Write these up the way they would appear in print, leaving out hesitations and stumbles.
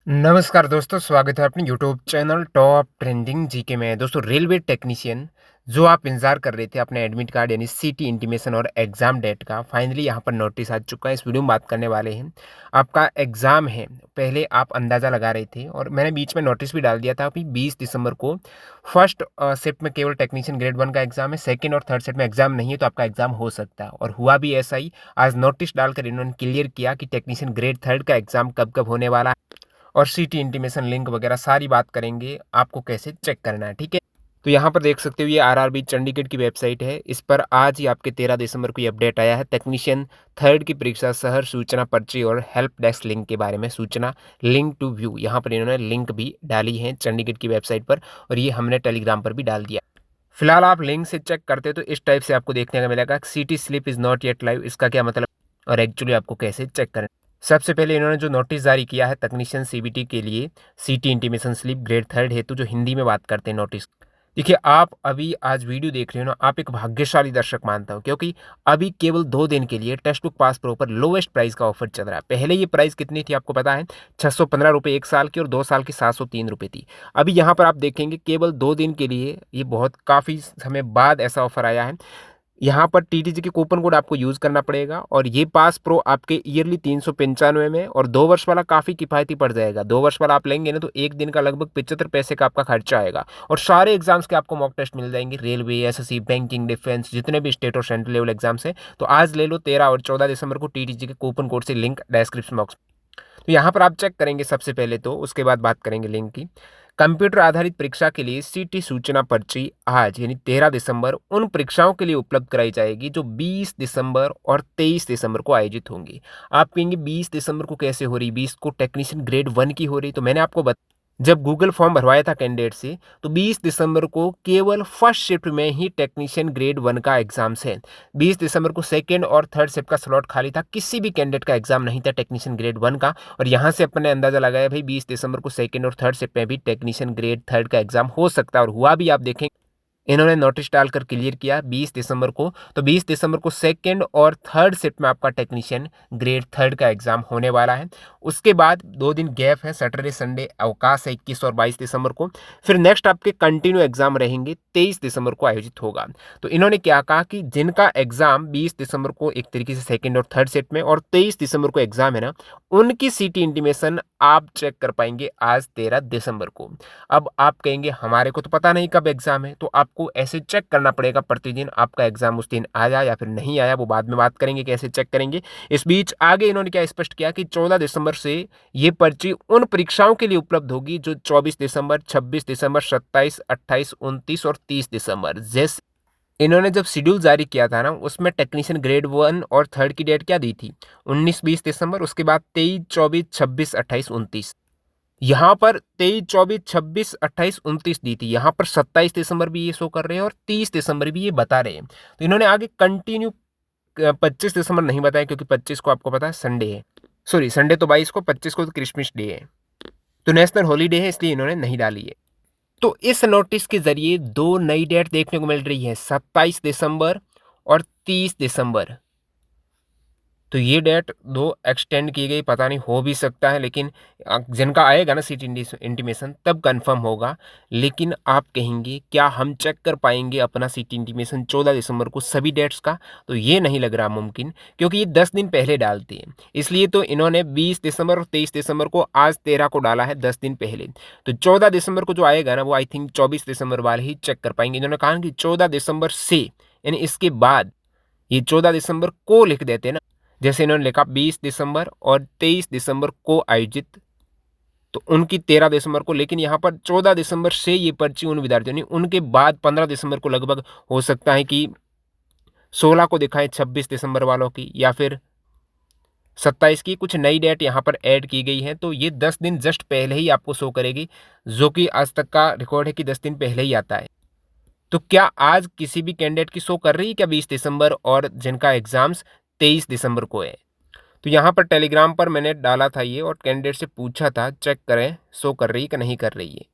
नमस्कार दोस्तों, स्वागत है अपने YouTube channel top trending GK में। दोस्तों, रेलवे टेक्नीशियन जो आप इंतज़ार कर रहे थे अपने एडमिट कार्ड यानी सीटी इंटीमेशन और एग्ज़ाम डेट का, फाइनली यहाँ पर नोटिस आ चुका है। इस वीडियो में बात करने वाले हैं। आपका एग्ज़ाम है, पहले आप अंदाज़ा लगा रहे थे और मैंने बीच में नोटिस भी डाल दिया था। अभी 20 दिसंबर को फर्स्ट शिफ्ट में केवल टेक्नीशियन ग्रेड 1 का एग्ज़ाम है, सेकंड और थर्ड शिफ्ट में एग्ज़ाम नहीं है, तो आपका एग्ज़ाम हो सकता है। और हुआ भी ऐसा ही। आज नोटिस डालकर इन्होंने क्लियर किया कि टेक्नीशियन ग्रेड 3 का एग्ज़ाम कब-कब होने वाला है। और सीटी इंटीमेशन लिंक वगैरह सारी बात करेंगे, आपको कैसे चेक करना है, ठीक है? तो यहाँ पर देख सकते हो, ये आरआरबी चंडीगढ़ की वेबसाइट है। इस पर आज ही आपके 13 दिसंबर को ये अपडेट आया है। टेक्नीशियन थर्ड की परीक्षा शहर सूचना पर्ची और हेल्प डेस्क लिंक के बारे में सूचना, लिंक टू व्यू, यहाँ पर इन्होंने लिंक भी डाली है चंडीगढ़ की वेबसाइट पर, और ये हमने टेलीग्राम पर भी डाल दिया। फिलहाल आप लिंक से चेक करते हो तो इस टाइप से आपको देखने को मिलेगा, city slip is not yet live. इसका क्या मतलब और एक्चुअली आपको कैसे चेक करना है? सबसे पहले इन्होंने जो नोटिस जारी किया है टेक्नीशियन सीबीटी के लिए, सीटी इंटीमेशन स्लिप ग्रेड 3 हेतु, जो हिंदी में बात करते हैं नोटिस। देखिए, आप अभी आज वीडियो देख रहे हो ना, आप एक भाग्यशाली दर्शक मानता हूँ, क्योंकि अभी केवल 2 दिन के लिए टेक्स्ट बुक पास प्रो पर लोवेस्ट प्राइस का ऑफर चल रहा है। पहले ये प्राइस कितनी थी आपको पता है? 615 रुपये 1 साल की और 2 साल की 703 रुपये थी। अभी यहाँ पर आप देखेंगे केवल 2 दिन के लिए, ये बहुत काफ़ी समय बाद ऐसा ऑफर आया है। यहाँ पर टीटीजी के कूपन कोड आपको यूज़ करना पड़ेगा और ये पास प्रो आपके ईयरली 395 में, और 2 वर्ष वाला काफ़ी किफ़ायती पड़ जाएगा। 2 वर्ष वाला आप लेंगे ना तो 1 दिन का लगभग 75 पैसे का आपका खर्चा आएगा, और सारे एग्ज़ाम्स के आपको मॉक टेस्ट मिल जाएंगे। रेलवे, एसएससी, बैंकिंग, डिफेंस, जितने भी स्टेट और सेंट्रल लेवल एग्ज़ाम्स हैं। तो आज ले लो, 13 और 14 दिसंबर को टीटीजी के कूपन कोड से लिंक डिस्क्रिप्शन बॉक्स। तो यहाँ पर आप चेक करेंगे सबसे पहले तो, उसके बाद बात करेंगे लिंक की। कंप्यूटर आधारित परीक्षा के लिए सीटी सूचना पर्ची आज यानी 13 दिसंबर उन परीक्षाओं के लिए उपलब्ध कराई जाएगी जो 20 दिसंबर और 23 दिसंबर को आयोजित होंगी। आप कहेंगे 20 दिसंबर को कैसे हो रही? 20 को टेक्नीशियन ग्रेड 1 की हो रही। तो मैंने आपको जब गूगल फॉर्म भरवाया था कैंडिडेट से, तो 20 दिसंबर को केवल फर्स्ट शिफ्ट में ही टेक्नीशियन ग्रेड 1 का एग्जाम्स है। 20 दिसंबर को सेकंड और थर्ड शिफ्ट का स्लॉट खाली था, किसी भी कैंडिडेट का एग्जाम नहीं था टेक्नीशियन ग्रेड 1 का। और यहाँ से अपने अंदाजा लगाया भाई 20 दिसंबर को सेकंड और थर्ड शिफ्ट में भी टेक्नीशियन ग्रेड 3 का एग्जाम हो सकता है, और हुआ भी। आप देखें, इन्होंने नोटिस डालकर क्लियर किया 20 दिसंबर को। तो 20 दिसंबर को सेकंड और थर्ड शिफ्ट में आपका टेक्नीशियन ग्रेड 3 का एग्जाम होने वाला है। उसके बाद 2 दिन गैप है, सैटरडे संडे अवकाश है 21 और 22 दिसंबर को। फिर नेक्स्ट आपके कंटिन्यू एग्जाम रहेंगे, 23 दिसंबर को आयोजित होगा। तो इन्होंने क्या कहा कि जिनका एग्जाम 20 दिसंबर को एक तरीके से सेकंड और थर्ड शिफ्ट में और 23 दिसंबर को एग्जाम है ना, उनकी सीटी इंटीमेशन आप चेक कर पाएंगे आज 13 दिसंबर को। अब आप कहेंगे हमारे को तो पता नहीं कब एग्जाम है, तो आपको ऐसे चेक करना पड़ेगा प्रतिदिन आपका एग्जाम उस दिन आया या फिर नहीं आया। वो बाद में बात करेंगे कैसे चेक करेंगे। इस बीच आगे इन्होंने क्या स्पष्ट किया कि 14 दिसंबर से ये पर्ची उन परीक्षाओं के लिए उपलब्ध होगी जो 24 दिसंबर, 26 दिसंबर, 27, 28, 29 और 30 दिसंबर। जैसे इन्होंने जब शेड्यूल जारी किया था ना, उसमें टेक्नीशियन ग्रेड 1 और थर्ड की डेट क्या दी थी? 19-20 दिसंबर, उसके बाद 23, 24, 26, 28, 29। यहाँ पर 23, 24, 26, 28, 29 दी थी। यहाँ पर 27 दिसंबर भी ये शो कर रहे हैं और 30 दिसंबर भी ये बता रहे हैं। तो इन्होंने आगे कंटिन्यू 25 दिसंबर नहीं बताया, क्योंकि 25 को आपको पता है संडे है। सॉरी, संडे तो 22 को, 25 को तो क्रिसमस डे है। तो नेशनल हॉलीडे है, इसलिए इन्होंने नहीं डाली है। तो इस नोटिस के ज़रिए 2 नई डेट देखने को मिल रही है, 27 दिसंबर और 30 दिसंबर। तो ये डेट 2 एक्सटेंड की गई, पता नहीं हो भी सकता है, लेकिन जिनका आएगा ना सीट इंटीमेशन तब कंफर्म होगा। लेकिन आप कहेंगे क्या हम चेक कर पाएंगे अपना सीट इंटीमेशन 14 दिसंबर को सभी डेट्स का? तो ये नहीं लग रहा मुमकिन, क्योंकि ये 10 दिन पहले डालते हैं। इसलिए तो इन्होंने 20 दिसंबर और 23 दिसंबर को आज 13 को डाला है, 10 दिन पहले। तो 14 दिसंबर को जो आएगा ना, वो आई थिंक 24 दिसंबर वाले ही चेक कर पाएंगे। इन्होंने कहा कि 14 दिसंबर से, यानी इसके बाद ये 14 दिसंबर को लिख देते हैं ना, जैसे इन्होंने लिखा 20 दिसंबर और 23 दिसंबर को आयोजित, तो उनकी 13 दिसंबर को। लेकिन यहाँ पर 14 दिसंबर से ये पर्ची उन विद्यार्थियों ने, उनके बाद 15 दिसंबर को लगभग हो सकता है कि 16 को दिखाएं 26 दिसंबर वालों की, या फिर 27 की। कुछ नई डेट यहाँ पर ऐड की गई है, तो ये 10 दिन जस्ट पहले ही आपको शो करेगी, जो कि आज तक का रिकॉर्ड है कि 10 दिन पहले ही आता है। तो क्या आज किसी भी कैंडिडेट की शो कर रही है क्या 20 दिसंबर, और जिनका एग्जाम्स 23 दिसंबर को है? तो यहाँ पर टेलीग्राम पर मैंने डाला था ये, और कैंडिडेट से पूछा था चेक करें शो कर रही है कि नहीं कर रही है।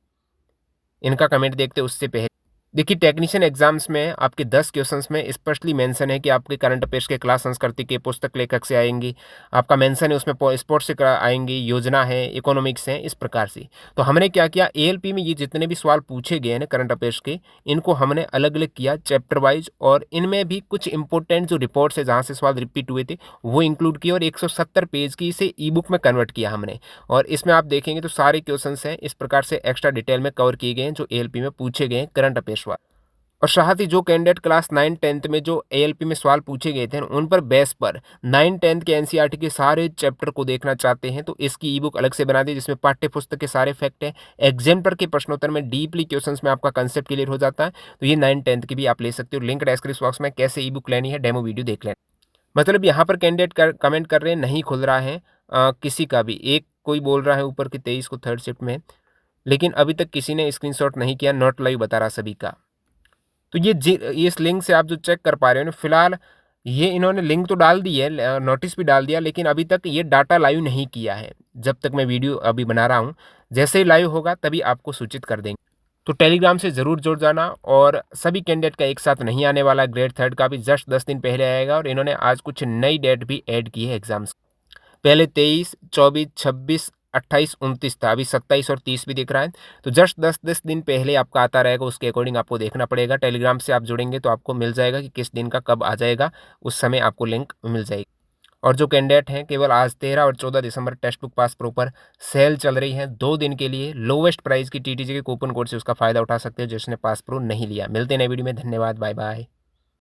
इनका कमेंट देखते उससे पहले देखिए टेक्नीशियन एग्जाम्स में आपके 10 क्वेश्चंस में स्पष्टली मेंशन है कि आपके करंट अफेयर्स के क्लास संस्कृति के पुस्तक लेखक से आएंगी। आपका मेंशन है उसमें स्पोर्ट्स से आएंगी, योजना है, इकोनॉमिक्स है, इस प्रकार से। तो हमने क्या किया, एएलपी में ये जितने भी सवाल पूछे गए हैं ना करंट अफेयर्स के, इनको हमने अलग अलग किया चैप्टर वाइज, और इनमें भी कुछ इंपॉर्टेंट जो रिपोर्ट्स है जहाँ से सवाल रिपीट हुए थे वो इंक्लूड किए, और 170 पेज की इसे ई बुक में कन्वर्ट किया हमने। और इसमें आप देखेंगे तो सारे क्वेश्चन हैं इस प्रकार से एक्स्ट्रा डिटेल में कवर किए गए हैं जो एएलपी में पूछे गए हैं करंट अफेयर्स। और साथ ही जो कैंडिडेट क्लास 9-10 में जो एएलपी में सवाल पूछे गए थे उन पर बेस पर 9-10 के एनसीईआरटी के सारे चैप्टर को देखना चाहते हैं तो इसकी ई बुक अलग से बना दी जिसमें पाठ्य पुस्तक के सारे फैक्ट हैं। एग्जाम्पलर के प्रश्नोत्तर में डीपली क्वेश्चंस में आपका कंसेप्ट क्लियर हो जाता है। तो ये 9-10 की भी आप ले सकते हो। लिंक डिस्क्रिप्शन बॉक्स में, कैसे ई बुक लेनी है डेमो वीडियो देख लेना। मतलब यहाँ पर कैंडिडेट कमेंट कर रहे हैं नहीं खुल रहा है किसी का भी। एक कोई बोल रहा है ऊपर कि 23 को थर्ड शिफ्ट में, लेकिन अभी तक किसी ने स्क्रीनशॉट नहीं किया, नॉट लाइव बता रहा सभी का। तो ये इस लिंक से आप जो चेक कर पा रहे हो ना, फिलहाल ये इन्होंने लिंक तो डाल दी है, नोटिस भी डाल दिया, लेकिन अभी तक ये डाटा लाइव नहीं किया है। जब तक मैं वीडियो अभी बना रहा हूँ, जैसे ही लाइव होगा तभी आपको सूचित कर देंगे। तो टेलीग्राम से ज़रूर जुड़ जाना। और सभी कैंडिडेट का एक साथ नहीं आने वाला, ग्रेड थर्ड का भी जस्ट 10 दिन पहले आएगा, और इन्होंने आज कुछ नई डेट भी ऐड की है एग्जाम्स। पहले 23, 24, 26, 28, 29 था, अभी 27 और 30 भी दिख रहा है। तो जस्ट 10-10 दिन पहले आपका आता रहेगा, उसके अकॉर्डिंग आपको देखना पड़ेगा। टेलीग्राम से आप जुड़ेंगे तो आपको मिल जाएगा कि किस दिन का कब आ जाएगा, उस समय आपको लिंक मिल जाएगी। और जो कैंडिडेट हैं केवल आज 13 और 14 दिसंबर टेक्स्ट बुक पास प्रो पर सेल चल रही है 2 दिन के लिए, लोवेस्ट प्राइस की टीटीजे के कूपन कोड से उसका फायदा उठा सकते हो जिसने पास प्रो नहीं लिया। मिलते हैं नई वीडियो में, धन्यवाद, बाय बाय।